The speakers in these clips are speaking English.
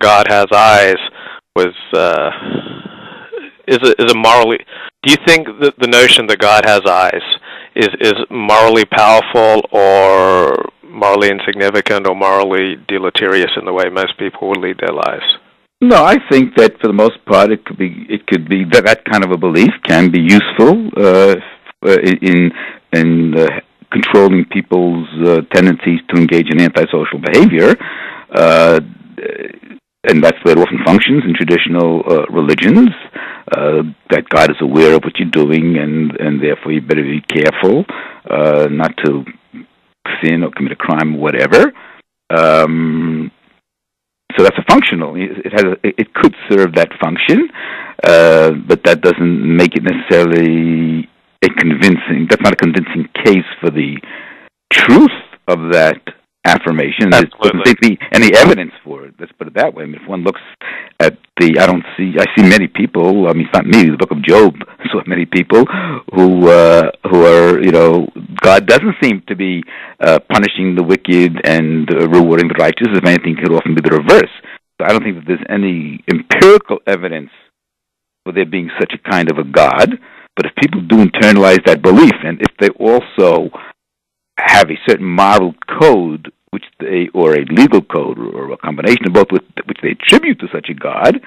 God has eyes was is a morally. Do you think that the notion that God has eyes is morally powerful, or morally insignificant, or morally deleterious in the way most people would lead their lives? No, I think that for the most part, it could be that kind of a belief can be useful in controlling people's tendencies to engage in antisocial behavior, and that's where it often functions in traditional religions. That God is aware of what you're doing, and therefore you better be careful not to sin or commit a crime or whatever. So that's a functional. It could serve that function, but that doesn't make it necessarily that's not a convincing case for the truth of that affirmation. There doesn't be any evidence for it. Let's put it that way. I mean, if one looks at I see many people. I mean, it's not me. The Book of Job. I saw many people who are, God doesn't seem to be punishing the wicked and rewarding the righteous. If anything, it could often be the reverse. So I don't think that there's any empirical evidence for there being such a kind of a God. But if people do internalize that belief, and if they also have a certain moral code, or a legal code, or a combination of both, which they attribute to such a God,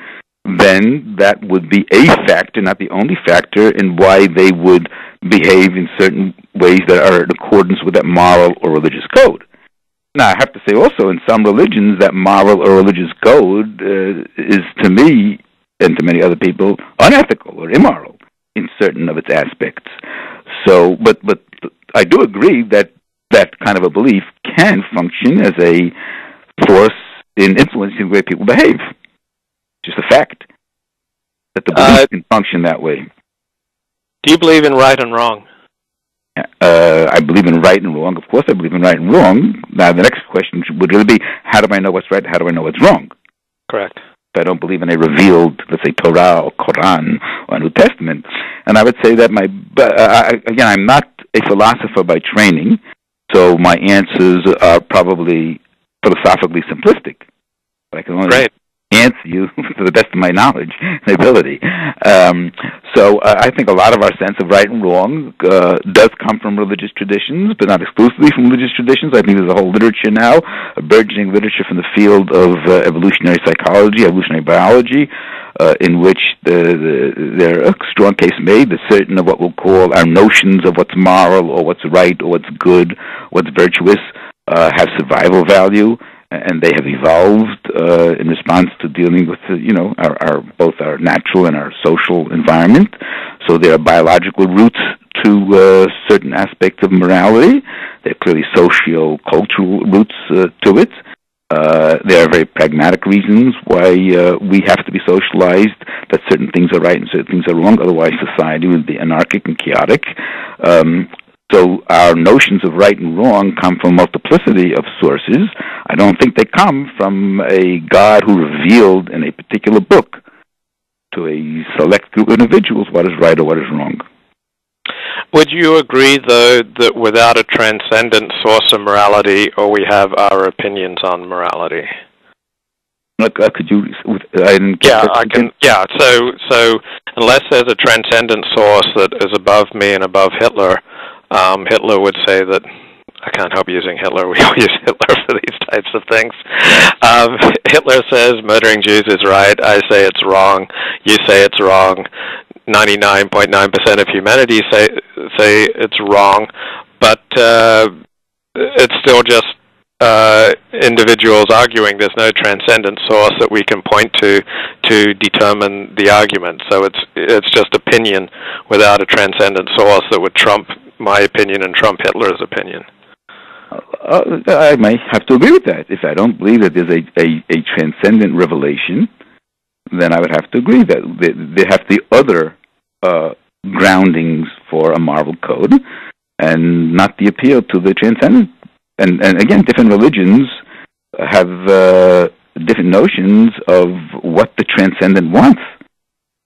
then that would be a factor, not the only factor, in why they would behave in certain ways that are in accordance with that moral or religious code. Now, I have to say also, in some religions, that moral or religious code is, to me, and to many other people, unethical or immoral in certain of its aspects. So, but I do agree that kind of a belief can function as a force in influencing the way people behave. Just a fact that the belief can function that way. Do you believe in right and wrong? I believe in right and wrong. Of course I believe in right and wrong. Now, the next question would really be, how do I know what's right? How do I know what's wrong? Correct. I don't believe in a revealed, let's say, Torah or Quran or New Testament. And I would say that again, I'm not a philosopher by training, so my answers are probably philosophically simplistic. But I can only answer you to the best of my knowledge and ability. So I think a lot of our sense of right and wrong does come from religious traditions, but not exclusively from religious traditions. I think there's a whole literature now, a burgeoning literature from the field of evolutionary psychology, evolutionary biology, in which there are a strong case made that certain of what we'll call our notions of what's moral or what's right or what's good, what's virtuous, have survival value, and they have evolved in response to dealing with, both our natural and our social environment. So there are biological roots to certain aspects of morality. There are clearly socio-cultural roots to it. There are very pragmatic reasons why we have to be socialized, that certain things are right and certain things are wrong, otherwise society would be anarchic and chaotic. So our notions of right and wrong come from a multiplicity of sources. I don't think they come from a God who revealed in a particular book to a select group of individuals what is right or what is wrong. Would you agree, though, that without a transcendent source of morality, or we have our opinions on morality? Could you? I didn't. Yeah, I can. Yeah. So unless there's a transcendent source that is above me and above Hitler, Hitler would say that. I can't help using Hitler. We all use Hitler for these types of things. Hitler says murdering Jews is right. I say it's wrong. You say it's wrong. 99.9% of humanity say it's wrong, but it's still just individuals arguing. There's no transcendent source that we can point to determine the argument. So it's just opinion without a transcendent source that would trump my opinion and trump Hitler's opinion. I may have to agree with that. If I don't believe that there's a transcendent revelation, then I would have to agree that there have to be other groundings for a moral code, and not the appeal to the transcendent. And again, different religions have different notions of what the transcendent wants,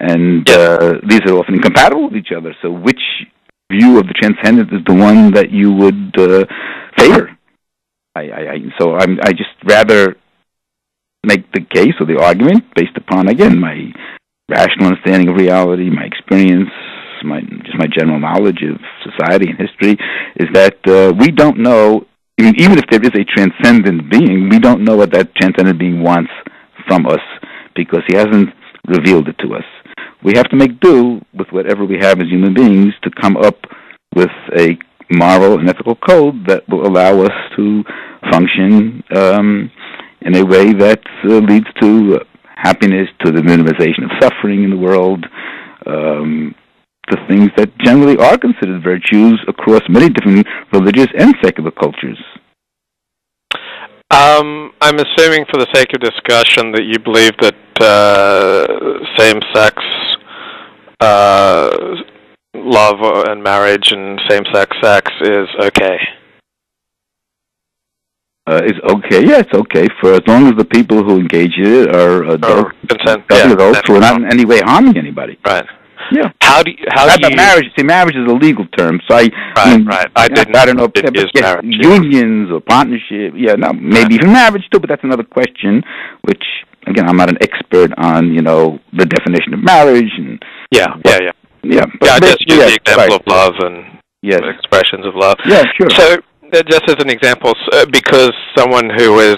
and these are often incompatible with each other. So which view of the transcendent is the one that you would favor? I just rather make the case or the argument based upon, again, my rational understanding of reality, my experience, my general knowledge of society and history, is that we don't know, even if there is a transcendent being, we don't know what that transcendent being wants from us because he hasn't revealed it to us. We have to make do with whatever we have as human beings to come up with a moral and ethical code that will allow us to function in a way that leads to happiness, to the minimization of suffering in the world, to things that generally are considered virtues across many different religious and secular cultures. I'm assuming for the sake of discussion that you believe that same-sex love and marriage and same-sex sex is okay. Is okay? Yeah, it's okay for as long as the people who engage in it are adults who are not in any way harming anybody. Right. Yeah. How do you marriage? See, marriage is a legal term, so I don't know if unions or partnership. Yeah, no, maybe even marriage too, but that's another question. Which again, I'm not an expert on. The definition of marriage and yeah. I just use the example of love and expressions of love. Yeah, sure. So, just as an example, because someone who is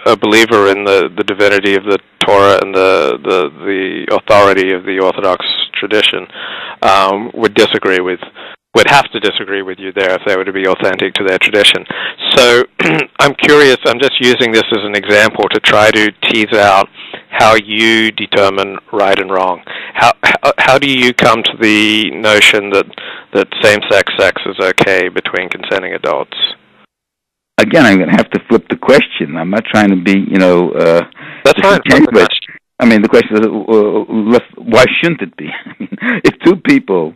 a believer in the divinity of the Torah and the authority of the Orthodox tradition would have to disagree with you there if they were to be authentic to their tradition. So I'm curious, I'm just using this as an example to try to tease out how you determine right and wrong. How do you come to the notion that same-sex sex is okay between consenting adults? Again, I'm going to have to flip the question. I'm not trying to be, That's fine. I mean, the question is, why shouldn't it be? I mean, if two people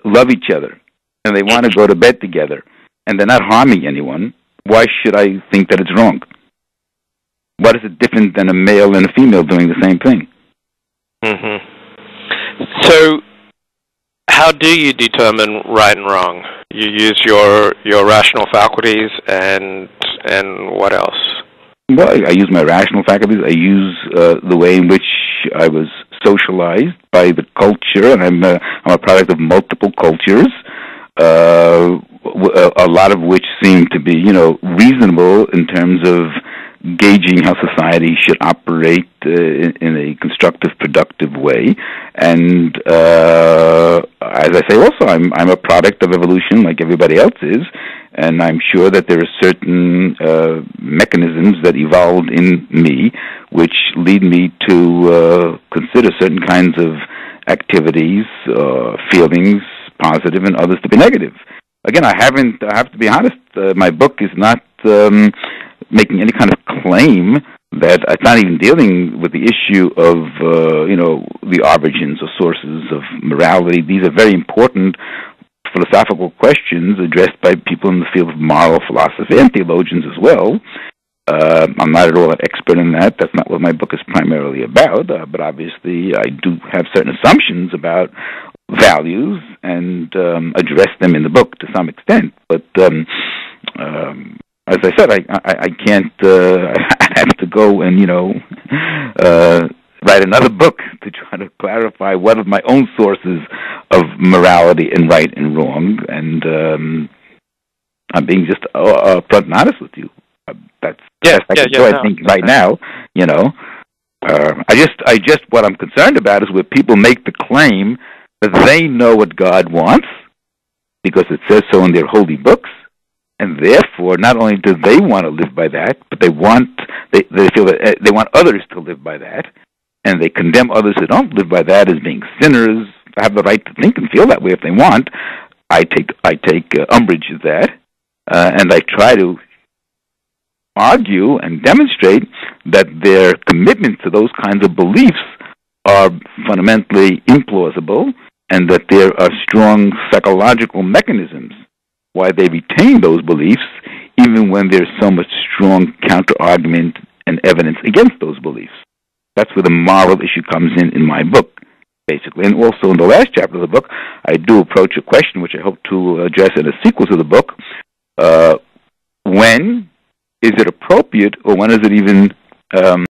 love each other and they want to go to bed together and they're not harming anyone, why should I think that it's wrong? What is it different than a male and a female doing the same thing? Mm-hmm. So, how do you determine right and wrong? You use your rational faculties and what else? Well, I use my rational faculties. I use the way in which I was socialized by the culture, and I'm a product of multiple cultures, a lot of which seem to be, reasonable in terms of gauging how society should operate in a constructive, productive way. And as I say, also, I'm a product of evolution, like everybody else is. And I'm sure that there are certain mechanisms that evolved in me which lead me to consider certain kinds of activities, feelings, positive, and others to be negative. Again, I have to be honest, my book is not making any kind of claim that it's not even dealing with the issue of, the origins or sources of morality. These are very important philosophical questions addressed by people in the field of moral philosophy and theologians as well. I'm not at all an expert in that. That's not what my book is primarily about. But obviously, I do have certain assumptions about values and address them in the book to some extent. But as I said, I can't. I have to go and write another book to try to clarify what are my own sources of morality and right and wrong. And I'm being just upfront and honest with you. That's I think right now. I just what I'm concerned about is where people make the claim that they know what God wants because it says so in their holy books. And therefore, not only do they want to live by that, but they feel that they want others to live by that, and they condemn others who don't live by that as being sinners. Have the right to think and feel that way if they want. I take umbrage at that, and I try to argue and demonstrate that their commitment to those kinds of beliefs are fundamentally implausible, and that there are strong psychological mechanisms why they retain those beliefs, even when there's so much strong counter-argument and evidence against those beliefs. That's where the moral issue comes in my book, basically. And also in the last chapter of the book, I do approach a question which I hope to address in a sequel to the book. When is it appropriate, or when is it even